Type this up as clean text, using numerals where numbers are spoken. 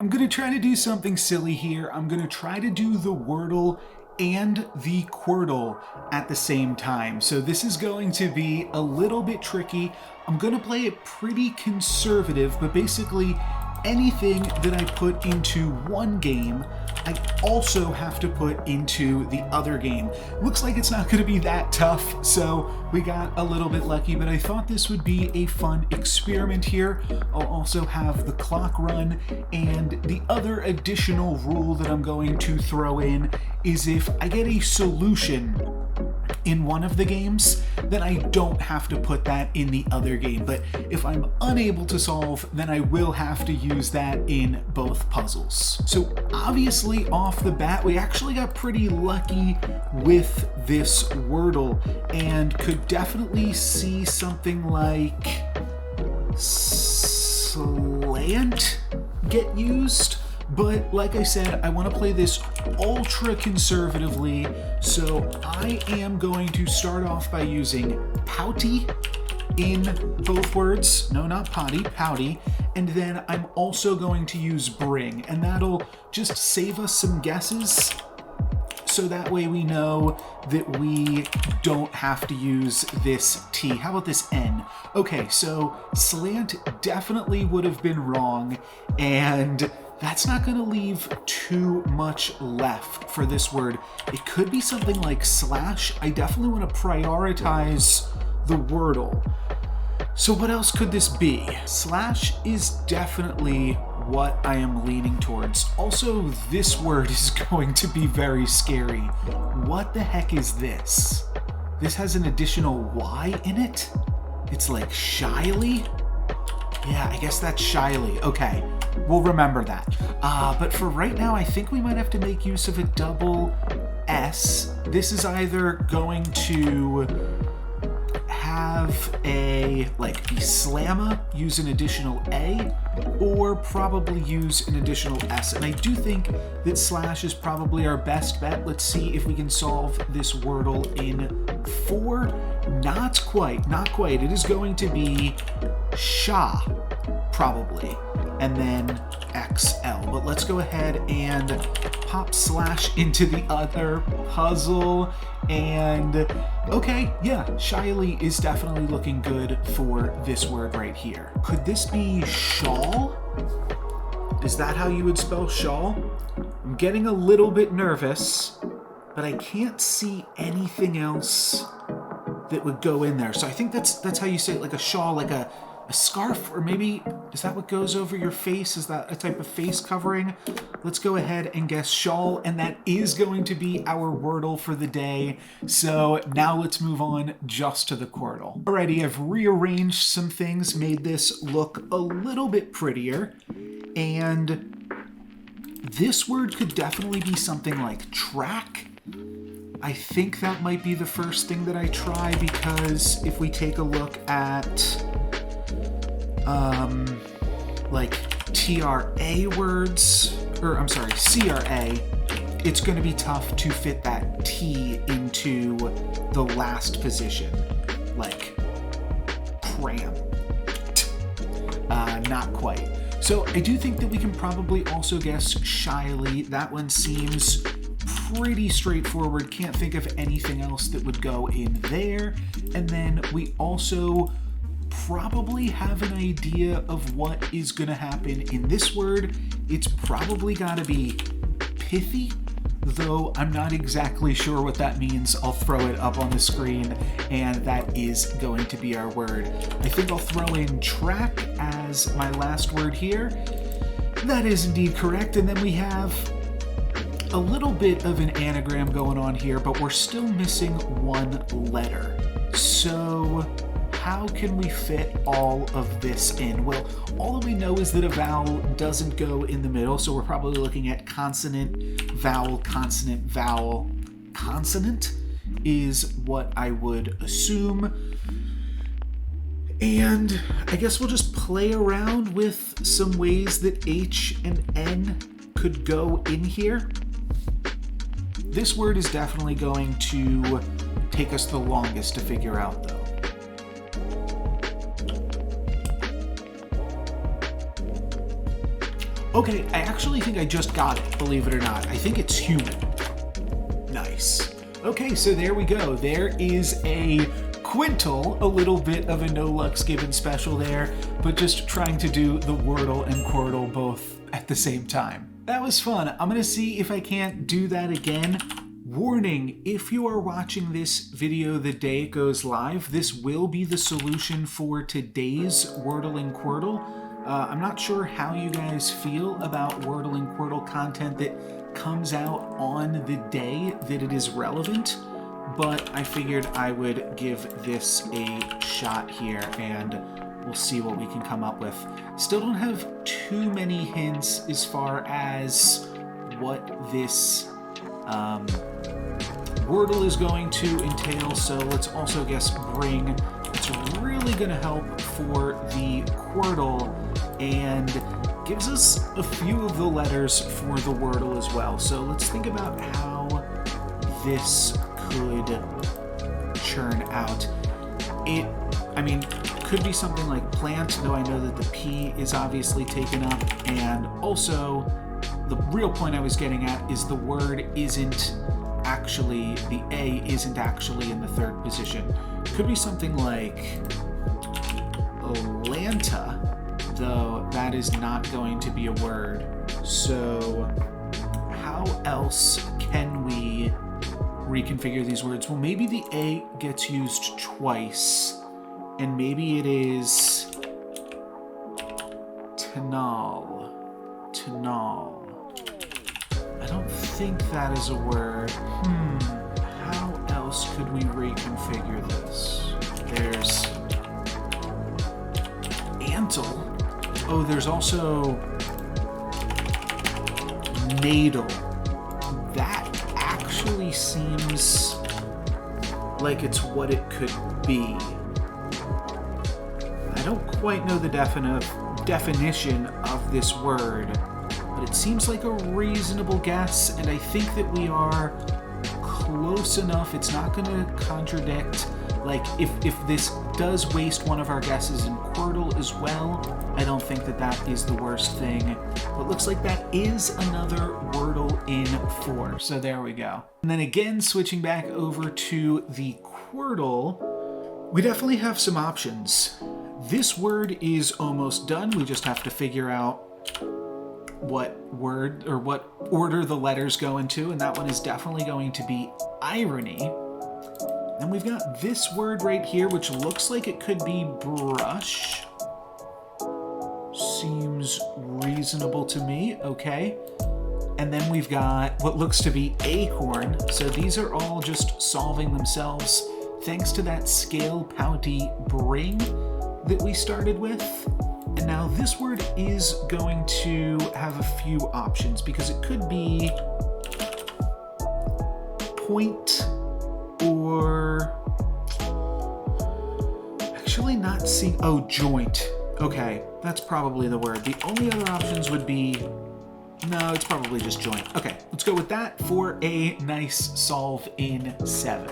I'm going to try to do something silly here. I'm going to try to do the Wordle and the Quordle at the same time. So this is going to be a little bit tricky. I'm going to play it pretty conservative, but basically anything that I put into one game, I also have to put into the other game. Looks like it's not going to be that tough, so we got a little bit lucky, but I thought this would be a fun experiment here. I'll also have the clock run, and the other additional rule that I'm going to throw in is if I get a solution in one of the games, then I don't have to put that in the other game. But if I'm unable to solve, then I will have to use that in both puzzles. So obviously off the bat, we actually got pretty lucky with this Wordle and could definitely see something like slant get used. But like I said, I want to play this ultra conservatively, so I am going to start off by using pouty in both words. No, not potty, pouty. And then I'm also going to use bring, and that'll just save us some guesses, so that way we know that we don't have to use this T. How about this N? Okay, so slant definitely would have been wrong, and that's not going to leave too much left for this word. It could be something like slash. I definitely want to prioritize the Wordle. So what else could this be? Slash is definitely what I am leaning towards. Also, this word is going to be very scary. What the heck is this? This has an additional Y in it? It's like shyly? Yeah, I guess that's shyly. Okay, we'll remember that. But for right now, I think we might have to make use of a double S. This is either going to have a, like, be slamma, use an additional A, or probably use an additional S. And I do think that slash is probably our best bet. Let's see if we can solve this Wordle in 4. Not quite, not quite. It is going to be sha, probably, and then XL. But let's go ahead and pop slash into the other puzzle. And okay, yeah, shyly is definitely looking good for this word right here. Could this be shawl? Is that how you would spell shawl? I'm getting a little bit nervous, but I can't see anything else that would go in there. So I think that's how you say it, like a shawl, like a scarf, or maybe, is that what goes over your face? Is that a type of face covering? Let's go ahead and guess shawl, and that is going to be our Wordle for the day. So now let's move on just to the Quordle. Alrighty, I've rearranged some things, made this look a little bit prettier, and this word could definitely be something like track. I think that might be the first thing that I try, because if we take a look at like TRA words, or I'm sorry, CRA, it's going to be tough to fit that T into the last position, like cram. Not quite. So I do think that we can probably also guess shyly. That one seems pretty straightforward. Can't think of anything else that would go in there. And then we also probably have an idea of what is going to happen in this word. It's probably got to be pithy, though I'm not exactly sure what that means. I'll throw it up on the screen, and that is going to be our word. I think I'll throw in track as my last word here. That is indeed correct, and then we have a little bit of an anagram going on here, but we're still missing one letter. So how can we fit all of this in? Well, all that we know is that a vowel doesn't go in the middle, so we're probably looking at consonant, vowel, consonant, vowel. Consonant is what I would assume. And I guess we'll just play around with some ways that H and N could go in here. This word is definitely going to take us the longest to figure out, though. Okay, I actually think I just got it, believe it or not. I think it's human. Nice. Okay, so there we go. There is a Quintle, a little bit of a NoLucksGiven special there, but just trying to do the Wordle and Quordle both at the same time. That was fun. I'm gonna see if I can't do that again. Warning, if you are watching this video the day it goes live, this will be the solution for today's Wordle and Quordle. I'm not sure how you guys feel about Wordle and Quordle content that comes out on the day that it is relevant, but I figured I would give this a shot here and we'll see what we can come up with. Still don't have too many hints as far as what this Wordle is going to entail, so let's also guess bring. It's really going to help for the Quordle and gives us a few of the letters for the Wordle as well. So let's think about how this could churn out. Could be something like plant, though I know that the P is obviously taken up, and also the real point I was getting at is the word isn't actually, the A isn't actually in the third position. Could be something like Lanta, though that is not going to be a word. So how else can we reconfigure these words? Well, maybe the A gets used twice, and maybe it is Tanal. I don't think that is a word. How else could we reconfigure this? There's Antle. Oh, there's also Nadal. That actually seems like it's what it could be. I don't quite know the definition of this word, but it seems like a reasonable guess, and I think that we are close enough. It's not going to contradict. Like, if this does waste one of our guesses in Quordle as well, I don't think that that is the worst thing. But looks like that is another Wordle in 4. So there we go. And then again, switching back over to the Quordle, we definitely have some options. This word is almost done. We just have to figure out what word or what order the letters go into, and that one is definitely going to be irony. Then we've got this word right here, which looks like it could be brush. Seems reasonable to me. Okay. And then we've got what looks to be acorn. So these are all just solving themselves thanks to that scale pouty bring that we started with. And now this word is going to have a few options because it could be point or actually not seeing. Oh, joint. Okay, that's probably the word. The only other options would be, no, it's probably just joint. Okay, let's go with that for a nice solve in 7.